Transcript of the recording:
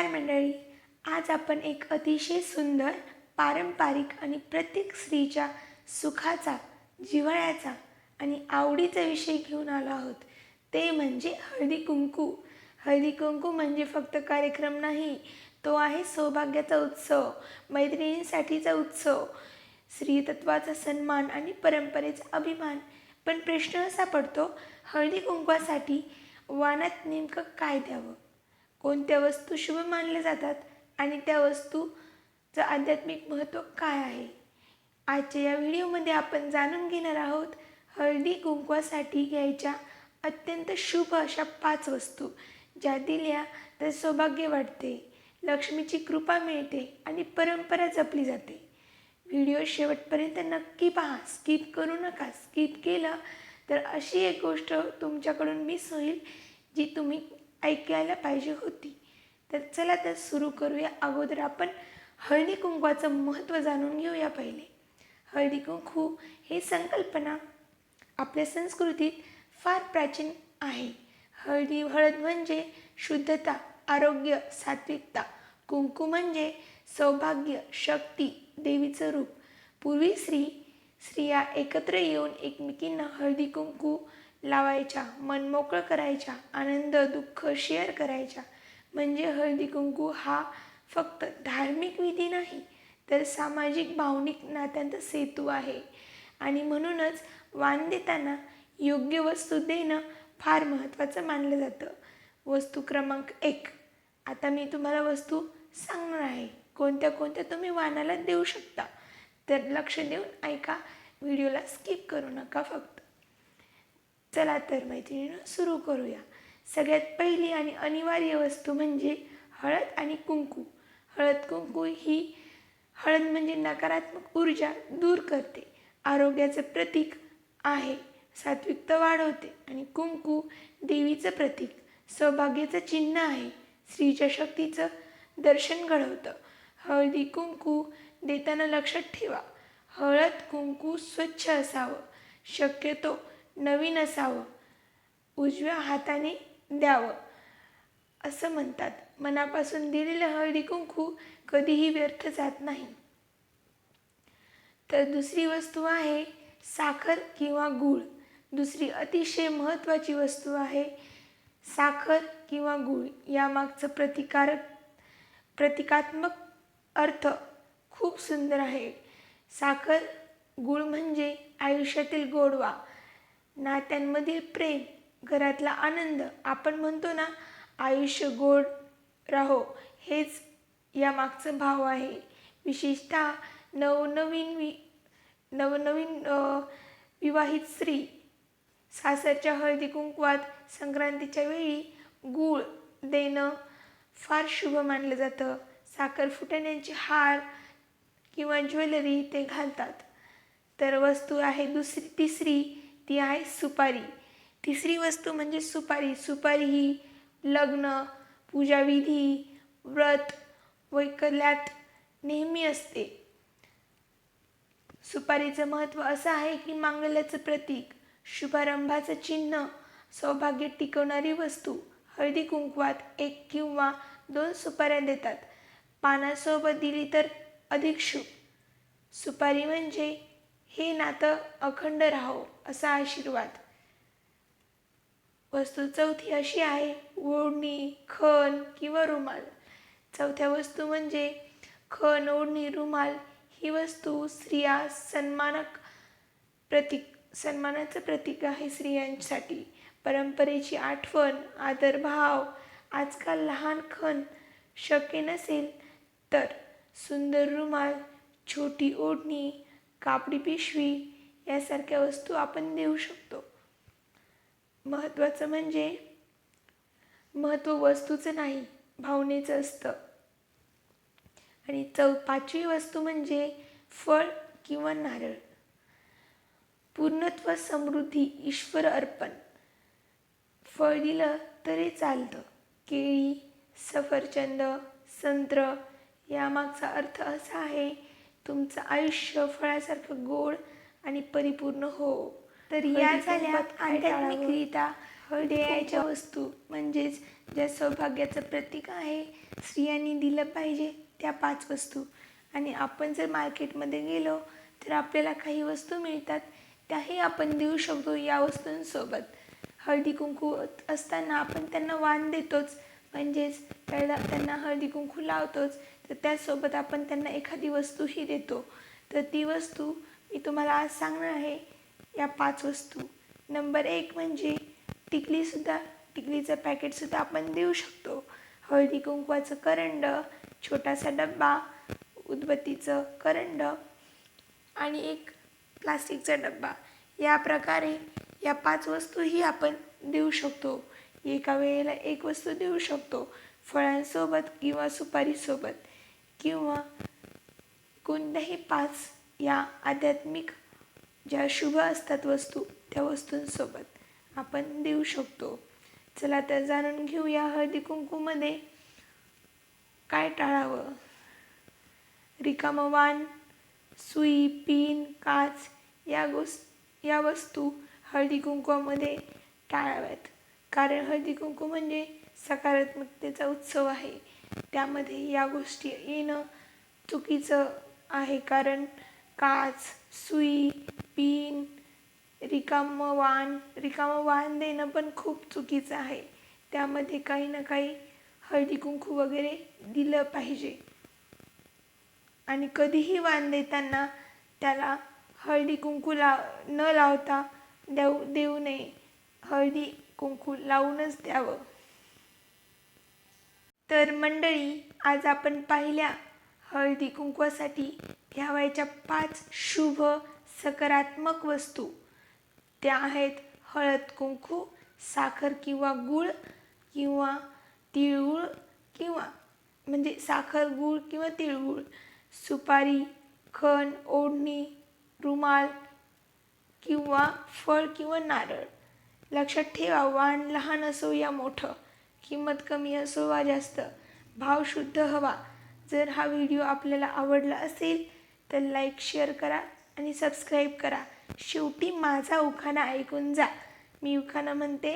नमस्कार मंडळी. आज आपण एक अतिशय सुंदर पारंपरिक आणि प्रत्येक स्त्रीच्या सुखाचा, जिव्हाळ्याचा आणि आवडीचा विषय घेऊन आलो आहोत. ते म्हणजे हळदी कुंकू. हळदी कुंकू म्हणजे फक्त कार्यक्रम नाही, तो आहे सौभाग्याचा उत्सव, मैत्रिणींसाठीचा उत्सव, स्त्रीतत्वाचा सन्मान आणि परंपरेचा अभिमान. पण प्रश्न असा पडतो, हळदी कुंकवासाठी वाणात नेमकं काय द्यावं? कोणत्या वस्तू शुभ मानल्या जातात आणि त्या वस्तूचं आध्यात्मिक महत्त्व काय आहे? आजच्या या व्हिडिओमध्ये आपण जाणून घेणार आहोत हळदी कुंकवासाठी घ्यायच्या अत्यंत शुभ अशा 5 वस्तू, ज्या दिल्या तर सौभाग्य वाढते, लक्ष्मीची कृपा मिळते आणि परंपरा जपली जाते. व्हिडिओ शेवटपर्यंत नक्की पहा, स्किप करू नका. स्किप केलं तर अशी एक गोष्ट तुमच्याकडून मिस होईल जी तुम्ही ऐकायला पाहिजे होती. तर चला तर सुरू करूया. अगोदर आपण हळदी कुंकवाचं महत्त्व जाणून घेऊया. पहिले हळदी कुंकू ही संकल्पना आपल्या संस्कृतीत फार प्राचीन आहे. हळद म्हणजे शुद्धता, आरोग्य, सात्विकता. कुंकू म्हणजे सौभाग्य, शक्ती, देवीचं रूप. पूर्वी स्त्रिया एकत्र येऊन एकमेकींना हळदी कुंकू लावायच्या, मन मोकळं करायच्या, आनंद दुःख शेअर करायच्या. म्हणजे हळदी कुंकू हा फक्त धार्मिक विधी नाही, तर सामाजिक भावनिक नात्यांचा सेतू आहे. आणि म्हणूनच वाण देताना योग्य वस्तू देणं फार महत्त्वाचं मानलं जातं. वस्तू क्रमांक 1. आता मी तुम्हाला वस्तू सांगणार आहे, कोणत्या कोणत्या तुम्ही वाणाला देऊ शकता. तर लक्ष देऊन ऐका, व्हिडिओला स्किप करू नका फक्त. चला तर मैत्रिणींनो सुरू करूया. सगळ्यात पहिली आणि अनिवार्य वस्तू म्हणजे हळद आणि कुंकू. हळद म्हणजे नकारात्मक ऊर्जा दूर करते, आरोग्याचं प्रतीक आहे, सात्विकता वाढवते. आणि कुंकू देवीचं प्रतीक, सौभाग्याचं चिन्ह आहे, स्त्रीच्या शक्तीचं दर्शन घडवतं. हळदी कुंकू देताना लक्षात ठेवा, हळद कुंकू स्वच्छ असावं, शक्यतो नवीन असावं, उजव्या हाताने द्यावं असं म्हणतात. मनापासून दिलेलं हळदी कुंकू कधीही व्यर्थ जात नाही. तर दुसरी वस्तू आहे साखर किंवा गूळ. दुसरी अतिशय महत्त्वाची वस्तू आहे साखर किंवा गूळ. यामागचं प्रतिकात्मक अर्थ खूप सुंदर आहे. साखर, गूळ म्हणजे आयुष्यातील गोडवा, नात्यांमधील प्रेम, घरातला आनंद. आपण म्हणतो ना, आयुष्य गोड राहो, हेच यामागचं भाव आहे. विशेषतः नवनवीन विवाहित स्त्री सासरच्या हळदी कुंकवात संक्रांतीच्या वेळी गूळ देणं फार शुभ मानलं जातं. साखर फुटाण्यांचे हार किंवा ज्वेलरी ते घालतात. तर वस्तू आहे तिसरी, ती आहे सुपारी. तिसरी वस्तू म्हणजे सुपारी. सुपारी ही लग्न, पूजाविधी, व्रत, वैकल्यात नेहमी असते. सुपारीचं महत्त्व असं आहे की मांगल्याचं प्रतीक, शुभारंभाचं चिन्ह, सौभाग्य टिकवणारी वस्तू. हळदी कुंकवात 1 किंवा 2 सुपाऱ्या देतात. पानासोबत दिली तर अधिक शुभ. सुपारी म्हणजे हे नातं अखंड राहो असा आशीर्वाद. वस्तू चौथी अशी आहे ओढणी, खण किंवा रुमाल. चौथ्या वस्तू म्हणजे खण, ओढणी, रुमाल. ही वस्तू सन्मानाचं प्रतीक आहे स्त्रियांसाठी. परंपरेची आठवण, आदरभाव. आजकाल लहान खण शक्य नसेल तर सुंदर रुमाल, छोटी ओढणी, कापडी पिशवी यासारख्या वस्तू आपण देऊ शकतो. महत्त्वाचं म्हणजे महत्त्व वस्तूचं नाही, भावनेचं असतं. आणि 5वी वस्तू म्हणजे फळ किंवा नारळ. पूर्णत्व, समृद्धी, ईश्वर अर्पण. फळ दिलं तरी चालतं. केळी, सफरचंद, संत्र. यामागचा अर्थ असा आहे, तुमचं आयुष्य फळासारखं गोड आणि परिपूर्ण हो. तर या झाल्या आध्यात्मिकरित्या हळदी याच्या वस्तू म्हणजेच ज्या सौभाग्याचं प्रतीक आहे, स्त्रियांनी दिलं पाहिजे त्या 5 वस्तू. आणि आपण जर मार्केटमध्ये गेलो तर आपल्याला काही वस्तू मिळतात, त्याही आपण देऊ शकतो या वस्तूंसोबत. हळदी कुंकू असताना आपण त्यांना वाण देतोच, म्हणजेच त्यांना हळदी कुंकू लावतोच, तर त्यासोबत आपण त्यांना एखादी वस्तूही देतो. तर ती वस्तू मी तुम्हाला आज सांगणार आहे, या 5 वस्तू. नंबर 1 म्हणजे टिकलीसुद्धा. टिकलीचं पॅकेटसुद्धा आपण देऊ शकतो. हळदी कुंकवाचं करंड, छोटासा डब्बा, उदबत्तीचं करंड आणि एक प्लास्टिकचा डब्बा. या प्रकारे या 5 वस्तूही आपण देऊ शकतो. एका वेळेला एक वस्तू देऊ शकतो, फळांसोबत किंवा सुपारीसोबत, किंवा कोणत्याही 5 या आध्यात्मिक ज्या शुभ असतात वस्तू, त्या वस्तूंसोबत आपण देऊ शकतो. चला तर जाणून घेऊया हळदी कुंकूमध्ये काय टाळावं. रिकामं वाण, सुई, पिन, काच या वस्तू हळदी कुंकवामध्ये टाळाव्यात. कारण हळदी कुंकू म्हणजे सकारात्मकतेचा उत्सव आहे. त्यामध्ये या गोष्टी येणं चुकीचं आहे. कारण काच, सुई, पिन, रिकामं वाण देणं पण खूप चुकीचं आहे. त्यामध्ये काही ना काही हळदी कुंकू वगैरे दिलं पाहिजे. आणि कधीही वाण देताना त्याला हळदी कुंकू न लावता देऊ नये. हळदी कुंकू लावूनच द्यावं. तर मंडळी, आज आपण पाहिल्या हळदी कुंकवासाठी ठेवायच्या 5 शुभ सकारात्मक वस्तू. त्या आहेत हळद कुंकू, साखर किंवा गूळ किंवा तिळगूळ, किंवा म्हणजे साखर, गूळ किंवा तिळगूळ, सुपारी, खण, ओढणी, रुमाल किंवा फळ किंवा नारळ. लक्षात ठेवा, वाण लहान असो या मोठं, किंमत कमी असो वा जास्त, भाव शुद्ध हवा. जर हा व्हिडिओ आपल्याला आवडला असेल तर लाईक, शेअर करा आणि सबस्क्राईब करा. शेवटी माझा उखाणा ऐकून जा. मी उखाणा म्हणते,